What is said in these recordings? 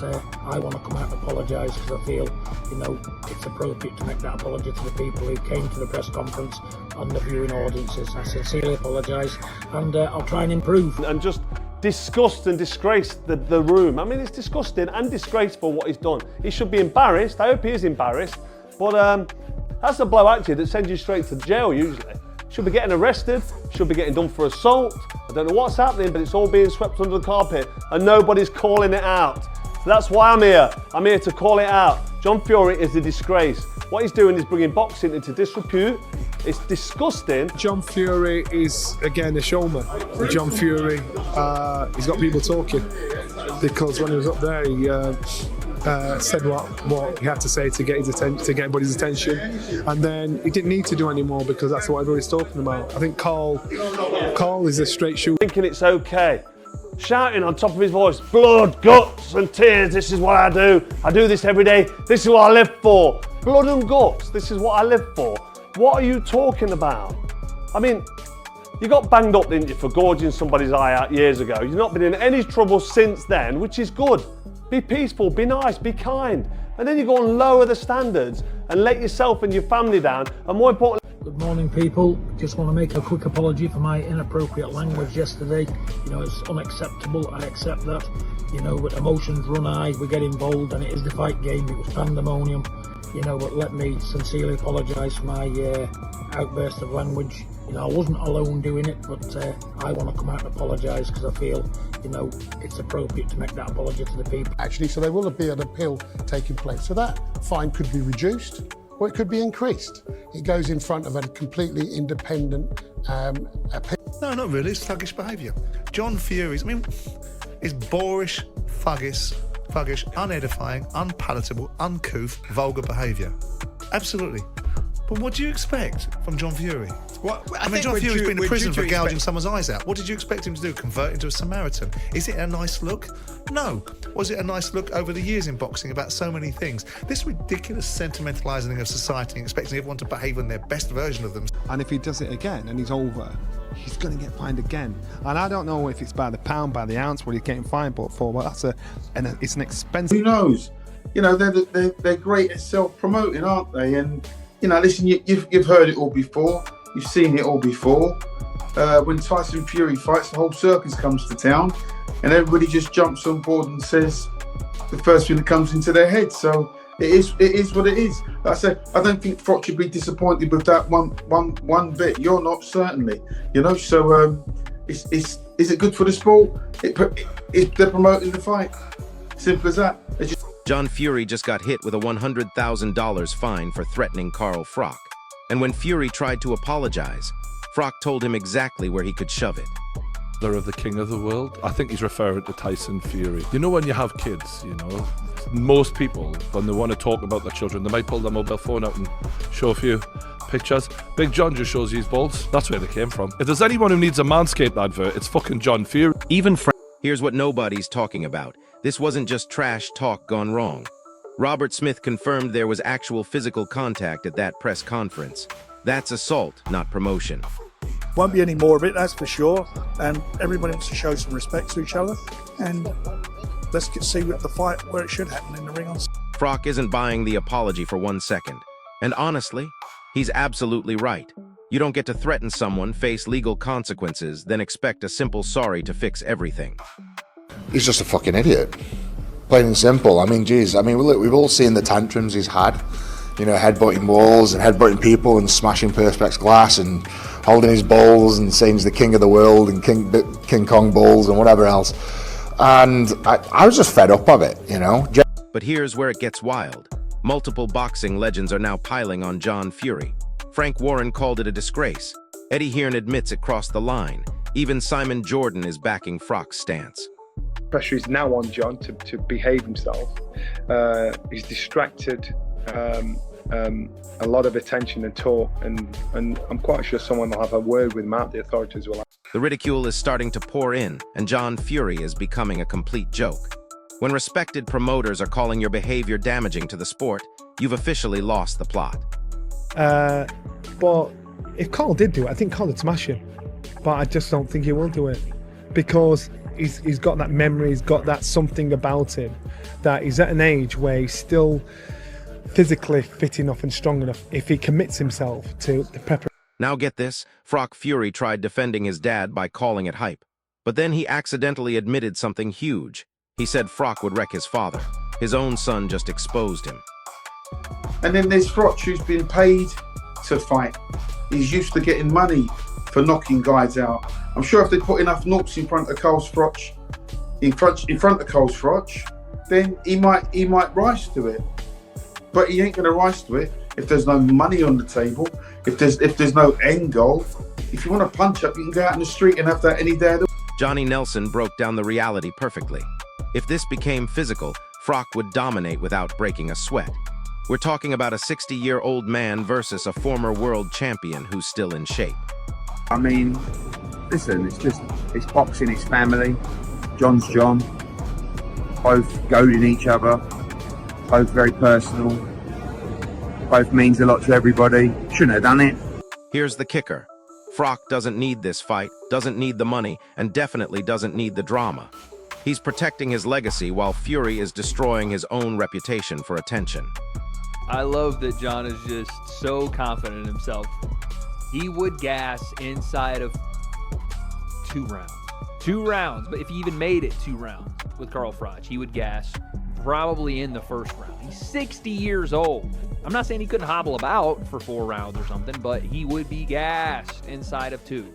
I want to come out and apologise because I feel, you know, it's appropriate to make that apology to the people who came to the press conference and the viewing audiences. I sincerely apologise, and I'll try and improve. And just disgust and disgrace the room. I mean, it's disgusting and disgraceful what he's done. He should be embarrassed. I hope he is embarrassed. But that's a blow actually that sends you straight to jail usually. Should be getting arrested, should be getting done for assault. I don't know what's happening, but it's all being swept under the carpet and nobody's calling it out. So that's why I'm here. I'm here to call it out. John Fury is a disgrace. What he's doing is bringing boxing into disrepute. It's disgusting. John Fury is, again, a showman. John Fury, he's got people talking, because when he was up there, he said what he had to say to get his attention, to get everybody's attention, and then he didn't need to do any more because that's what everybody's talking about. I think Carl is a straight shooter. Thinking it's okay, shouting on top of his voice, blood, guts and tears, this is what I do. I do this every day, this is what I live for. Blood and guts, this is what I live for. What are you talking about? I mean, you got banged up, didn't you, for gouging somebody's eye out years ago. You've not been in any trouble since then, which is good. Be peaceful, be nice, be kind. And then you go and lower the standards and let yourself and your family down. And more importantly... Good morning, people. Just want to make a quick apology for my inappropriate language yesterday. You know, it's unacceptable. I accept that. You know, but emotions run high, we get involved, and it is the fight game. It was pandemonium. You know, but let me sincerely apologise for my outburst of language. You know, I wasn't alone doing it, but I want to come out and apologise because I feel, you know, it's appropriate to make that apology to the people. Actually, so there will be an appeal taking place. So that fine could be reduced or it could be increased. It goes in front of a completely independent appeal. No, not really. It's thuggish behaviour. John Fury's, I mean, it's boorish, thuggish, unedifying, unpalatable, uncouth, vulgar behaviour. Absolutely. But what do you expect from John Fury? I mean, John Fury's been in prison for gouging someone's eyes out. What did you expect him to do? Convert into a Samaritan? Is it a nice look? No. Was it a nice look over the years in boxing about so many things? This ridiculous sentimentalising of society and expecting everyone to behave in their best version of them. And if he does it again and he's over, he's going to get fined again. And I don't know if it's by the pound, by the ounce, what he's getting fined for, but it's an expensive... Who knows? You know, they're great at self-promoting, aren't they? And, you know, listen, you've heard it all before. You've seen it all before. When Tyson Fury fights, the whole circus comes to town and everybody just jumps on board and says the first thing that comes into their head. So it is what it is. Like I said, I don't think Froch should be disappointed with that one bit. You're not, certainly. You know, so is it good for the sport? They're promoting the fight. Simple as that. John Fury just got hit with a $100,000 fine for threatening Carl Froch. And when Fury tried to apologize, Froch told him exactly where he could shove it. Of the king of the world. I think he's referring to Tyson Fury. You know, when you have kids, you know, most people, when they want to talk about their children, they might pull their mobile phone out and show a few pictures. Big John just shows his balls. That's where they came from. If there's anyone who needs a Manscaped advert, it's fucking John Fury. Here's what nobody's talking about. This wasn't just trash talk gone wrong. Robert Smith confirmed there was actual physical contact at that press conference. That's assault, not promotion. Won't be any more of it, that's for sure. And everybody wants to show some respect to each other. And let's see the fight where it should happen, in the ring. Froch isn't buying the apology for 1 second. And honestly, he's absolutely right. You don't get to threaten someone, face legal consequences, then expect a simple sorry to fix everything. He's just a fucking idiot. Plain and simple. I mean, geez, I mean, look, we've all seen the tantrums he's had. You know, headbutting walls and headbutting people and smashing Perspex glass and holding his balls and saying he's the king of the world and King Kong balls and whatever else. And I was just fed up of it, you know. But here's where it gets wild. Multiple boxing legends are now piling on John Fury. Frank Warren called it a disgrace. Eddie Hearn admits it crossed the line. Even Simon Jordan is backing Froch's stance. Pressure is now on John to behave himself. He's distracted a lot of attention and talk, and I'm quite sure someone will have a word with him out, the authorities will. The ridicule is starting to pour in, and John Fury is becoming a complete joke. When respected promoters are calling your behavior damaging to the sport, you've officially lost the plot. But if Carl did do it, I think Carl would smash him. But I just don't think he will do it. Because he's got that memory, he's got that something about him, that he's at an age where he's still physically fit enough and strong enough if he commits himself to the preparation. Now get this, Froch Fury tried defending his dad by calling it hype. But then he accidentally admitted something huge. He said Froch would wreck his father. His own son just exposed him. And then there's Froch, who's been paid to fight. He's used to getting money for knocking guys out. I'm sure if they put enough knocks in front of Cole's Froch, in front of Cole's Froch, then he might rise to it. But he ain't going to rise to it if there's no money on the table, if there's no end goal. If you want to punch up, you can go out in the street and have that any day. Johnny Nelson broke down the reality perfectly. If this became physical, Froch would dominate without breaking a sweat. We're talking about a 60-year-old man versus a former world champion who's still in shape. I mean, listen, it's boxing, it's family. John's John. Both goading each other. Both very personal. Both means a lot to everybody. Shouldn't have done it. Here's the kicker. Froch doesn't need this fight, doesn't need the money, and definitely doesn't need the drama. He's protecting his legacy while Fury is destroying his own reputation for attention. I love that John is just so confident in himself. He would gas inside of 2 rounds. 2 rounds, but if he even made it 2 rounds with Carl Froch, he would gas probably in the first round. He's 60 years old. I'm not saying he couldn't hobble about for 4 rounds or something, but he would be gassed inside of 2.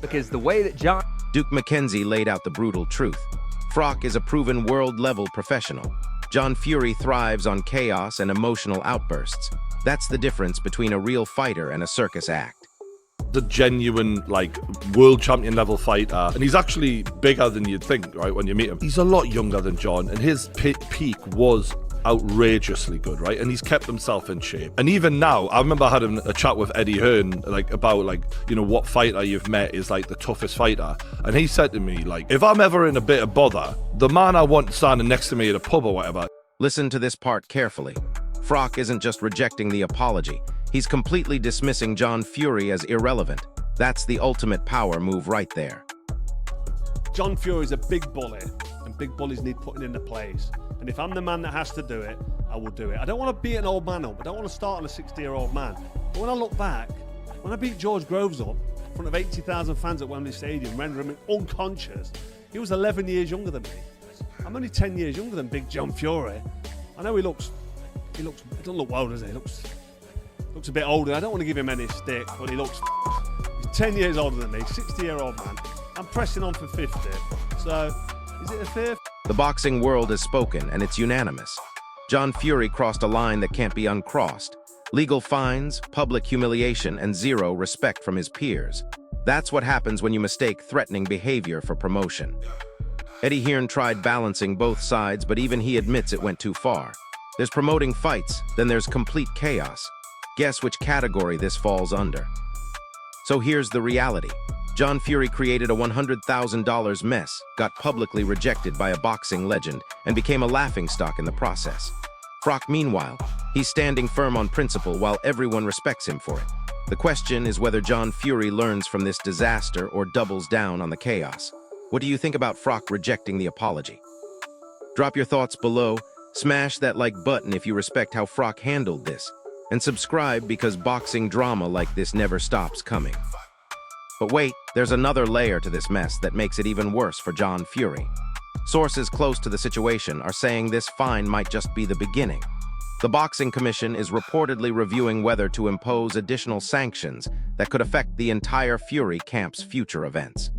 Because the way that John... Duke McKenzie laid out the brutal truth. Froch is a proven world-level professional. John Fury thrives on chaos and emotional outbursts. That's the difference between a real fighter and a circus act. The genuine, like, world champion level fighter, and he's actually bigger than you'd think, right, when you meet him. He's a lot younger than John, and his peak was outrageously good, right? And he's kept himself in shape. And even now, I remember I had a chat with Eddie Hearn, like, about, like, you know, what fighter you've met is, like, the toughest fighter. And he said to me, like, if I'm ever in a bit of bother, the man I want standing next to me at a pub or whatever. Listen to this part carefully. Froch isn't just rejecting the apology. He's completely dismissing John Fury as irrelevant. That's the ultimate power move right there. John Fury's a big bully, and big bullies need putting into place. And if I'm the man that has to do it, I will do it. I don't want to beat an old man up. I don't want to start on a 60-year-old man. But when I look back, when I beat George Groves up in front of 80,000 fans at Wembley Stadium, rendering him unconscious, he was 11 years younger than me. I'm only 10 years younger than Big John Fury. I know he doesn't look well, does he? He looks a bit older. I don't want to give him any stick, but he's 10 years older than me, 60-year-old man. I'm pressing on for 50. So, is it a fair? The boxing world has spoken, and it's unanimous. John Fury crossed a line that can't be uncrossed. Legal fines, public humiliation, and zero respect from his peers. That's what happens when you mistake threatening behavior for promotion. Eddie Hearn tried balancing both sides, but even he admits it went too far. There's promoting fights, then there's complete chaos. Guess which category this falls under. So here's the reality. John Fury created a $100,000 mess, got publicly rejected by a boxing legend, and became a laughingstock in the process. Froch, meanwhile, he's standing firm on principle while everyone respects him for it. The question is whether John Fury learns from this disaster or doubles down on the chaos. What do you think about Froch rejecting the apology? Drop your thoughts below, smash that like button if you respect how Froch handled this, and subscribe because boxing drama like this never stops coming. But wait, there's another layer to this mess that makes it even worse for John Fury. Sources close to the situation are saying this fine might just be the beginning. The Boxing Commission is reportedly reviewing whether to impose additional sanctions that could affect the entire Fury camp's future events.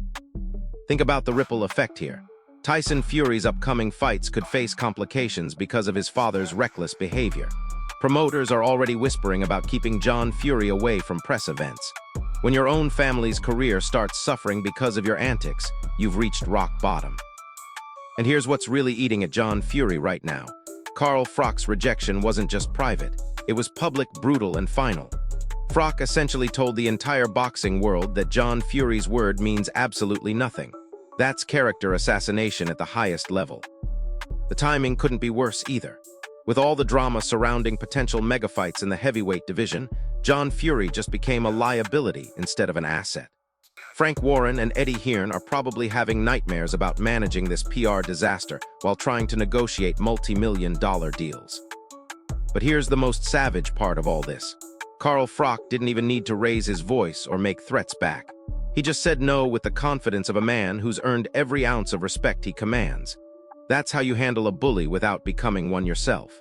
Think about the ripple effect here. Tyson Fury's upcoming fights could face complications because of his father's reckless behavior. Promoters are already whispering about keeping John Fury away from press events. When your own family's career starts suffering because of your antics, you've reached rock bottom. And here's what's really eating at John Fury right now. Carl Froch's rejection wasn't just private. It was public, brutal, and final. Froch essentially told the entire boxing world that John Fury's word means absolutely nothing. That's character assassination at the highest level. The timing couldn't be worse either. With all the drama surrounding potential megafights in the heavyweight division, John Fury just became a liability instead of an asset. Frank Warren and Eddie Hearn are probably having nightmares about managing this PR disaster while trying to negotiate multi-million-dollar deals. But here's the most savage part of all this. Carl Froch didn't even need to raise his voice or make threats back. He just said no with the confidence of a man who's earned every ounce of respect he commands. That's how you handle a bully without becoming one yourself.